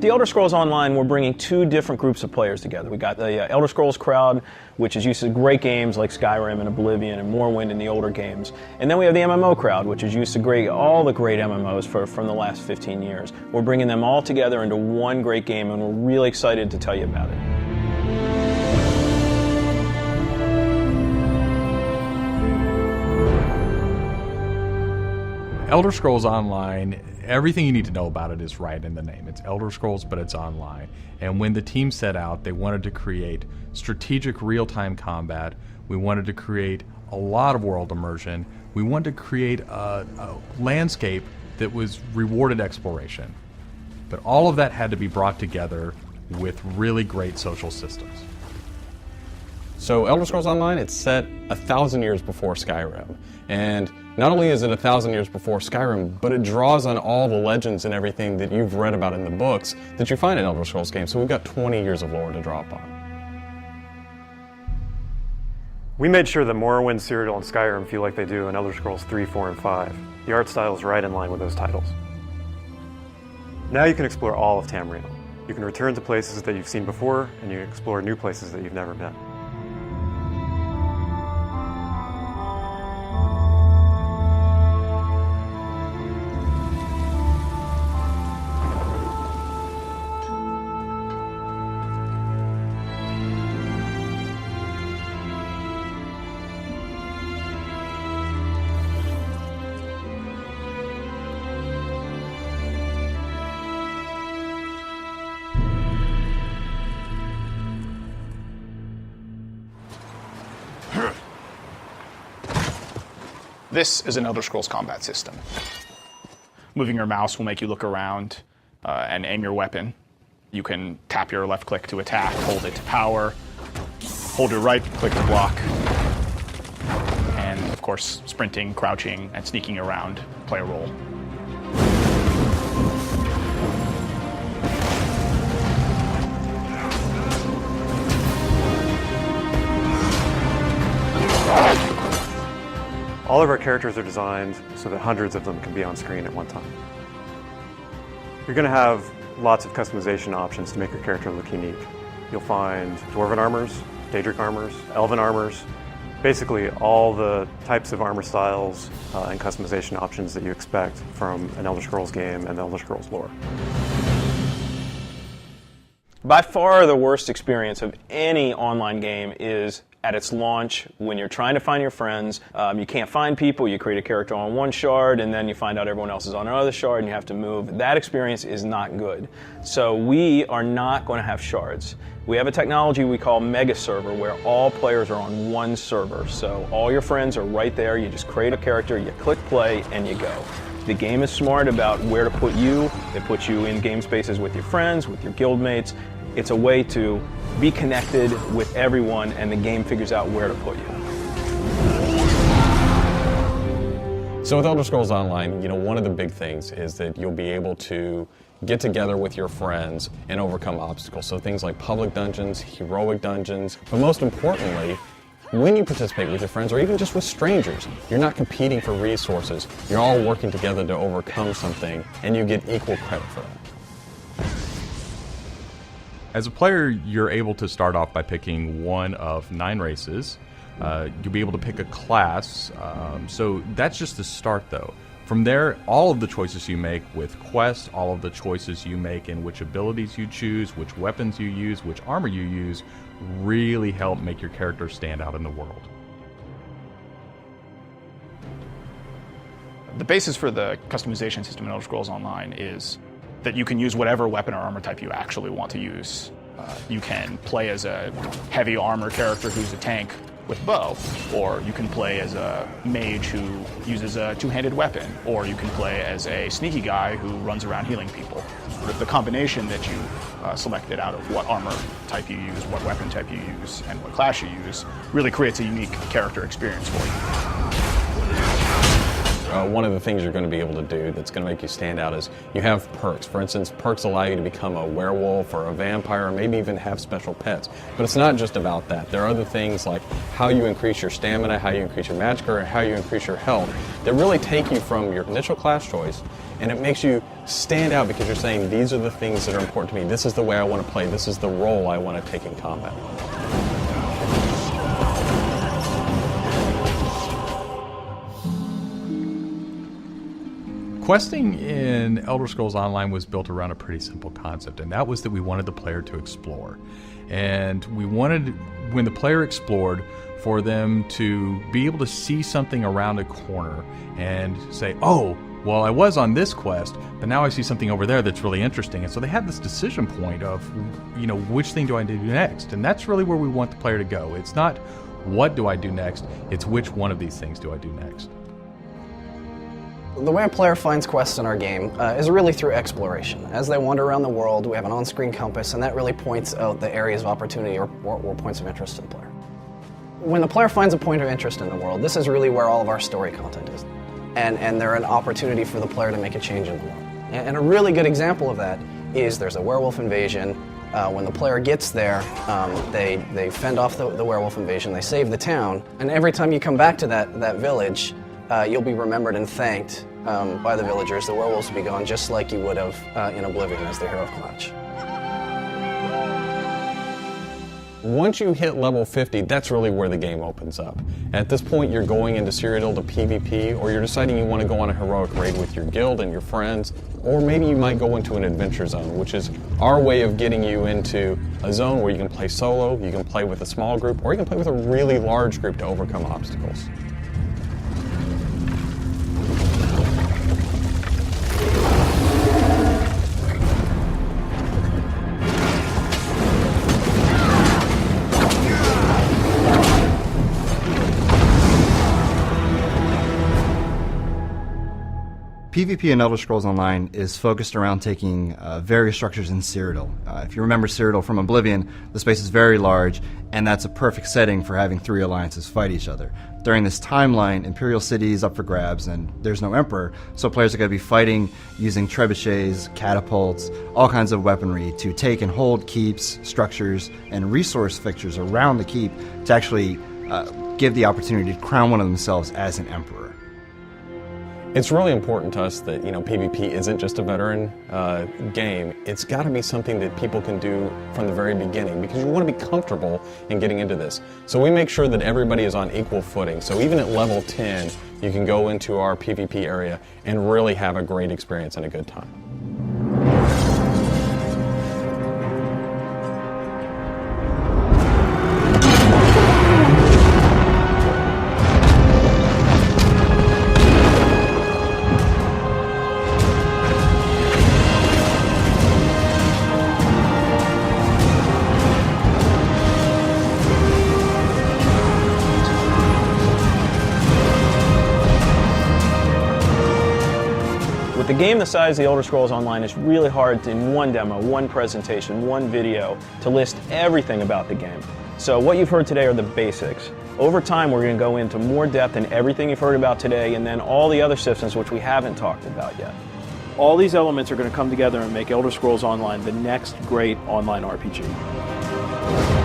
the Elder Scrolls Online, we're bringing two different groups of players together. We got the Elder Scrolls crowd, which is used to great games like Skyrim and Oblivion and Morrowind and the older games. And then we have the MMO crowd, which is used to all the great MMOs from the last 15 years. We're bringing them all together into one great game, and we're really excited to tell you about it. Elder Scrolls Online, everything you need to know about it is right in the name. It's Elder Scrolls, but it's online. And when the team set out, they wanted to create strategic real-time combat. We wanted to create a lot of world immersion. We wanted to create a landscape that was rewarded exploration. But all of that had to be brought together with really great social systems. So Elder Scrolls Online, it's set 1,000 years before Skyrim. And not only is it 1,000 years before Skyrim, but it draws on all the legends and everything that you've read about in the books that you find in Elder Scrolls games. So we've got 20 years of lore to draw upon. We made sure that Morrowind, Cyrodiil, and Skyrim feel like they do in Elder Scrolls 3, 4, and 5. The art style is right in line with those titles. Now you can explore all of Tamriel. You can return to places that you've seen before, and you can explore new places that you've never been. This is an Elder Scrolls combat system. Moving your mouse will make you look around and aim your weapon. You can tap your left click to attack, hold it to power, hold your right click to block, and of course sprinting, crouching, and sneaking around play a role. All of our characters are designed so that hundreds of them can be on screen at one time. You're going to have lots of customization options to make your character look unique. You'll find Dwarven armors, Daedric armors, Elven armors, basically all the types of armor styles and customization options that you expect from an Elder Scrolls game and Elder Scrolls lore. By far the worst experience of any online game is at its launch, when you're trying to find your friends, you can't find people, you create a character on one shard, and then you find out everyone else is on another shard, and you have to move. That experience is not good. So we are not going to have shards. We have a technology we call Mega Server, where all players are on one server. So all your friends are right there, you just create a character, you click play, and you go. The game is smart about where to put you. It puts you in game spaces with your friends, with your guildmates. It's a way to be connected with everyone, and the game figures out where to put you. So with Elder Scrolls Online, one of the big things is that you'll be able to get together with your friends and overcome obstacles. So things like public dungeons, heroic dungeons, but most importantly, when you participate with your friends or even just with strangers, you're not competing for resources. You're all working together to overcome something, and you get equal credit for that. As a player, you're able to start off by picking one of 9 races. You'll be able to pick a class. So that's just the start, though. From there, all of the choices you make with quests, all of the choices you make in which abilities you choose, which weapons you use, which armor you use, really help make your character stand out in the world. The basis for the customization system in Elder Scrolls Online is that you can use whatever weapon or armor type you actually want to use. You can play as a heavy armor character who's a tank with bow, or you can play as a mage who uses a two-handed weapon, or you can play as a sneaky guy who runs around healing people. With the combination that you selected out of what armor type you use, what weapon type you use, and what class you use really creates a unique character experience for you. one of the things you're going to be able to do that's going to make you stand out is you have perks. For instance, perks allow you to become a werewolf or a vampire, or maybe even have special pets. But it's not just about that. There are other things like how you increase your stamina, how you increase your magic, or how you increase your health that really take you from your initial class choice, and it makes you stand out because you're saying, these are the things that are important to me. This is the way I want to play. This is the role I want to take in combat. Questing in Elder Scrolls Online was built around a pretty simple concept, and that was that we wanted the player to explore. And we wanted, when the player explored, for them to be able to see something around a corner and say, oh, well, I was on this quest, but now I see something over there that's really interesting. And so they had this decision point of, you know, which thing do I do next? And that's really where we want the player to go. It's not what do I do next, it's which one of these things do I do next. The way a player finds quests in our game is really through exploration. As they wander around the world, we have an on-screen compass, and that really points out the areas of opportunity or points of interest to the player. When the player finds a point of interest in the world, this is really where all of our story content is. And they're an opportunity for the player to make a change in the world. And a really good example of that is there's a werewolf invasion. When the player gets there, they fend off the werewolf invasion, they save the town, and every time you come back to that village, you'll be remembered and thanked by the villagers. The werewolves will be gone just like you would have in Oblivion as the hero of Clutch. Once you hit level 50, that's really where the game opens up. At this point, you're going into Cyrodiil to PvP, or you're deciding you want to go on a heroic raid with your guild and your friends, or maybe you might go into an adventure zone, which is our way of getting you into a zone where you can play solo, you can play with a small group, or you can play with a really large group to overcome obstacles. PvP in Elder Scrolls Online is focused around taking various structures in Cyrodiil. If you remember Cyrodiil from Oblivion, the space is very large, and that's a perfect setting for having three alliances fight each other. During this timeline, Imperial City is up for grabs, and there's no Emperor, so players are going to be fighting using trebuchets, catapults, all kinds of weaponry to take and hold keeps, structures, and resource fixtures around the keep to actually give the opportunity to crown one of themselves as an Emperor. It's really important to us that, PvP isn't just a veteran game. It's got to be something that people can do from the very beginning, because you want to be comfortable in getting into this. So we make sure that everybody is on equal footing. So even at level 10, you can go into our PvP area and really have a great experience and a good time. With a game the size of the Elder Scrolls Online, it's really hard to, in one demo, one presentation, one video, to list everything about the game. So what you've heard today are the basics. Over time, we're going to go into more depth in everything you've heard about today, and then all the other systems which we haven't talked about yet. All these elements are going to come together and make Elder Scrolls Online the next great online RPG.